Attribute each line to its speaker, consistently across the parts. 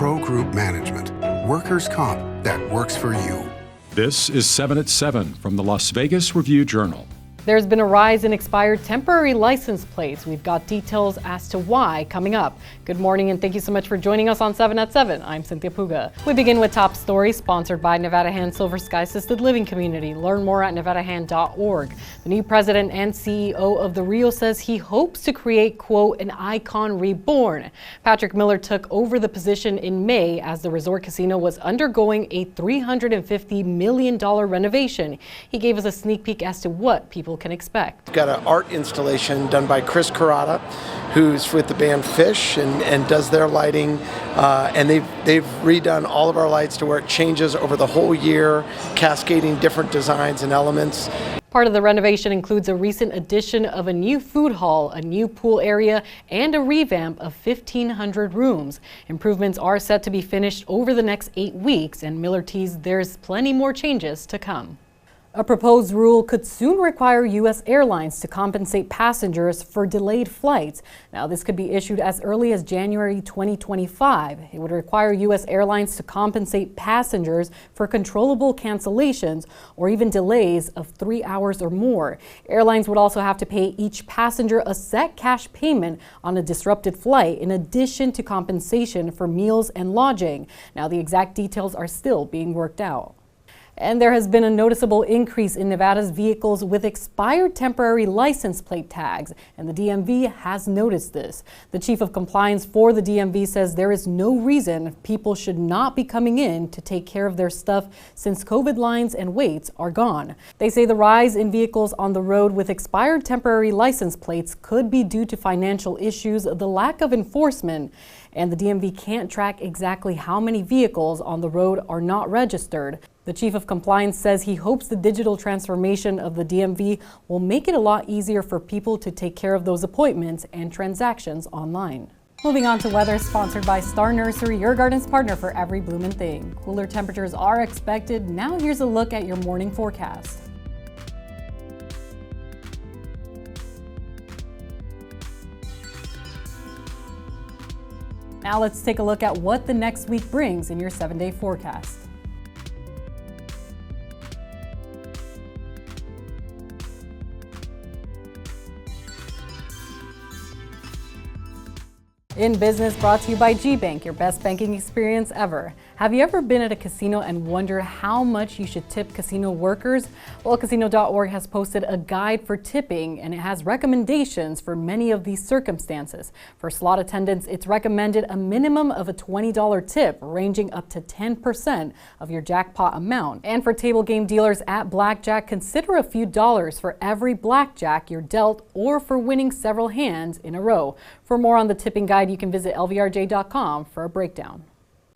Speaker 1: Pro Group Management. Workers' comp that works for you.
Speaker 2: This is 7 at 7 from the Las Vegas Review-Journal.
Speaker 3: There's been a rise in expired temporary license plates. We've got details as to why coming up. Good morning and thank you so much for joining us on 7 at 7. I'm Cynthia Puga. We begin with top stories sponsored by Nevada Hand Silver Sky Assisted Living Community. Learn more at nevadahand.org. The new president and CEO of the Rios says he hopes to create, quote, an icon reborn. Patrick Miller took over the position in May as the resort casino was undergoing a $350 million renovation. He gave us a sneak peek as to what people can expect.
Speaker 4: We've got an art installation done by Chris Carrata, who's with the band Fish and does their lighting, and they've redone all of our lights to where it changes over the whole year, cascading different designs and elements.
Speaker 3: Part of the renovation includes a recent addition of a new food hall, a new pool area, and a revamp of 1,500 rooms. Improvements are set to be finished over the next 8 weeks, and Miller teased there's plenty more changes to come. A proposed rule could soon require U.S. airlines to compensate passengers for delayed flights. Now, this could be issued as early as January 2025. It would require U.S. airlines to compensate passengers for controllable cancellations or even delays of 3 hours or more. Airlines would also have to pay each passenger a set cash payment on a disrupted flight, in addition to compensation for meals and lodging. Now, the exact details are still being worked out. And there has been a noticeable increase in Nevada's vehicles with expired temporary license plate tags, and the DMV has noticed this. The chief of compliance for the DMV says there is no reason people should not be coming in to take care of their stuff since COVID lines and waits are gone. They say the rise in vehicles on the road with expired temporary license plates could be due to financial issues, the lack of enforcement, and the DMV can't track exactly how many vehicles on the road are not registered. The chief of compliance says he hopes the digital transformation of the DMV will make it a lot easier for people to take care of those appointments and transactions online. Moving on to weather, sponsored by Star Nursery, your garden's partner for every bloomin' thing. Cooler temperatures are expected. Now here's a look at your morning forecast. Now let's take a look at what the next week brings in your 7-day forecast. In Business, brought to you by G-Bank, your best banking experience ever. Have you ever been at a casino and wonder how much you should tip casino workers? Well, casino.org has posted a guide for tipping, and it has recommendations for many of these circumstances. For slot attendants, it's recommended a minimum of a $20 tip, ranging up to 10% of your jackpot amount. And for table game dealers at blackjack, consider a few dollars for every blackjack you're dealt or for winning several hands in a row. For more on the tipping guide, you can visit lvrj.com for a breakdown.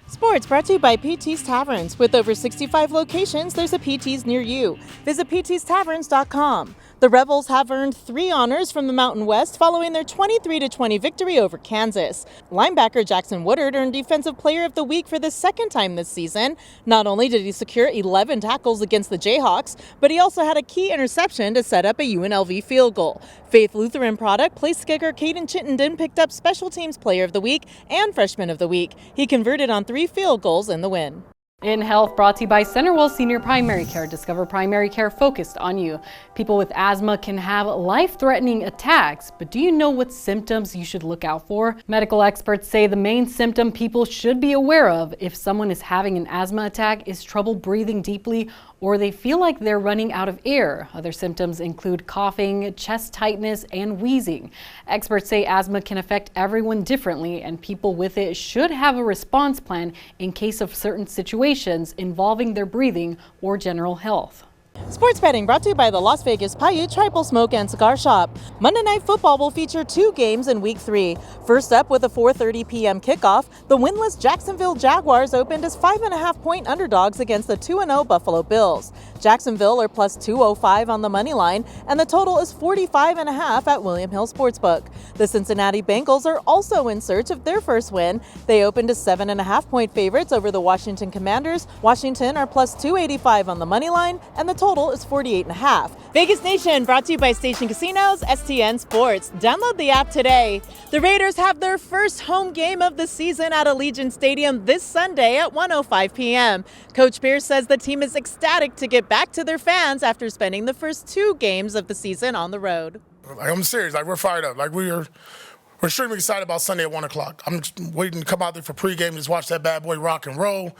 Speaker 5: Sports brought to you by PT's Taverns. With over 65 locations, there's a PT's near you. Visit ptstaverns.com. The Rebels have earned 3 honors from the Mountain West following their 23-20 victory over Kansas. Linebacker Jackson Woodard earned Defensive Player of the Week for the second time this season. Not only did he secure 11 tackles against the Jayhawks, but he also had a key interception to set up a UNLV field goal. Faith Lutheran product place kicker Caden Chittenden picked up Special Teams Player of the Week and Freshman of the Week. He converted on 3 field goals in the win.
Speaker 3: In Health, brought to you by Centerwell Senior Primary Care. Discover primary care focused on you. People with asthma can have life-threatening attacks, but do you know what symptoms you should look out for? Medical experts say the main symptom people should be aware of if someone is having an asthma attack is trouble breathing deeply or they feel like they're running out of air. Other symptoms include coughing, chest tightness, and wheezing. Experts say asthma can affect everyone differently, and people with it should have a response plan in case of certain situations involving their breathing or general health.
Speaker 5: Sports betting brought to you by the Las Vegas Paiute Tribal Smoke and Cigar Shop. Monday Night Football will feature 2 games in Week 3. First up, with a 4:30 p.m. kickoff, the winless Jacksonville Jaguars opened as 5.5-point underdogs against the 2-0 Buffalo Bills. Jacksonville are plus 205 on the money line, and the total is 45.5 at William Hill Sportsbook. The Cincinnati Bengals are also in search of their first win. They opened as 7.5-point favorites over the Washington Commanders. Washington are plus 285 on the money line, and the total is 48.5. Vegas Nation brought to you by Station Casinos, STN Sports. Download the app today. The Raiders have their first home game of the season at Allegiant Stadium this Sunday at 1:05 p.m. Coach Pierce says the team is ecstatic to get back to their fans after spending the first 2 games of the season on the road.
Speaker 6: I'm serious. We're fired up. We're extremely excited about Sunday at 1 o'clock. I'm just waiting to come out there for pregame and just watch that bad boy rock and roll.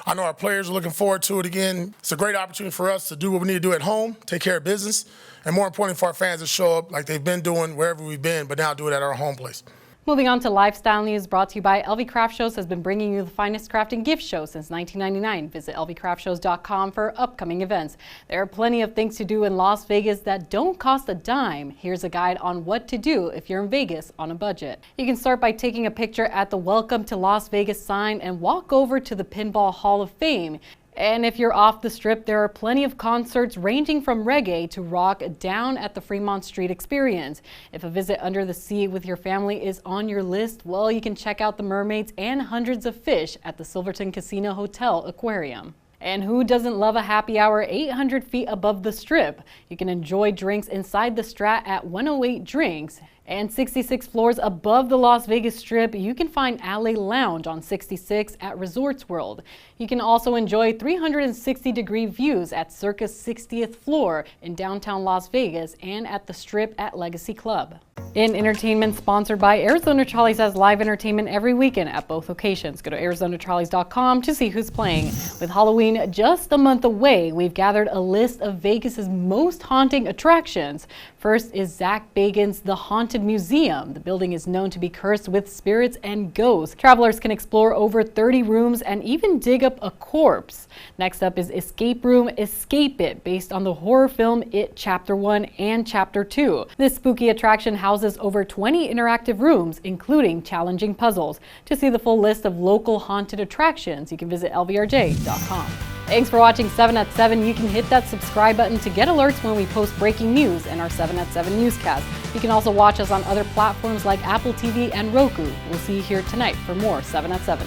Speaker 6: I know our players are looking forward to it again. It's a great opportunity for us to do what we need to do at home, take care of business, and more importantly for our fans to show up like they've been doing wherever we've been, but now do it at our home place.
Speaker 3: Moving on to lifestyle news brought to you by LV Craft Shows has been bringing you the finest craft and gift shows since 1999. Visit lvcraftshows.com for upcoming events. There are plenty of things to do in Las Vegas that don't cost a dime. Here's a guide on what to do if you're in Vegas on a budget. You can start by taking a picture at the Welcome to Las Vegas sign and walk over to the Pinball Hall of Fame. And if you're off the strip, there are plenty of concerts ranging from reggae to rock down at the Fremont Street Experience. If a visit under the sea with your family is on your list, well, you can check out the mermaids and hundreds of fish at the Silverton Casino Hotel Aquarium. And who doesn't love a happy hour 800 feet above the strip? You can enjoy drinks inside the Strat at 108 Drinks. And 66 floors above the Las Vegas Strip, you can find Alley Lounge on 66 at Resorts World. You can also enjoy 360-degree views at Circus 60th floor in downtown Las Vegas and at the Strip at Legacy Club. In entertainment, sponsored by Arizona Charlie's, has live entertainment every weekend at both locations. Go to ArizonaCharlies.com to see who's playing. With Halloween just a month away, we've gathered a list of Vegas's most haunting attractions. First is Zach Bagans' The Haunted Museum. The building is known to be cursed with spirits and ghosts. Travelers can explore over 30 rooms and even dig up a corpse. Next up is Escape Room Escape It, based on the horror film It Chapter 1 and Chapter 2. This spooky attraction houses over 20 interactive rooms, including challenging puzzles. To see the full list of local haunted attractions, you can visit lvrj.com. Thanks for watching 7 at 7. You can hit that subscribe button to get alerts when we post breaking news in our 7 at 7 newscast. You can also watch us on other platforms like Apple TV and Roku. We'll see you here tonight for more 7 at 7.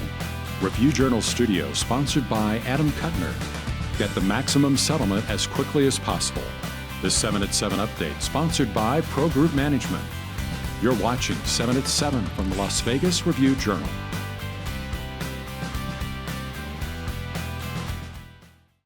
Speaker 2: Review Journal Studio, sponsored by Adam Kuttner. Get the maximum settlement as quickly as possible. This 7 at 7 update, sponsored by Pro Group Management. You're watching 7 at 7 from the Las Vegas Review Journal.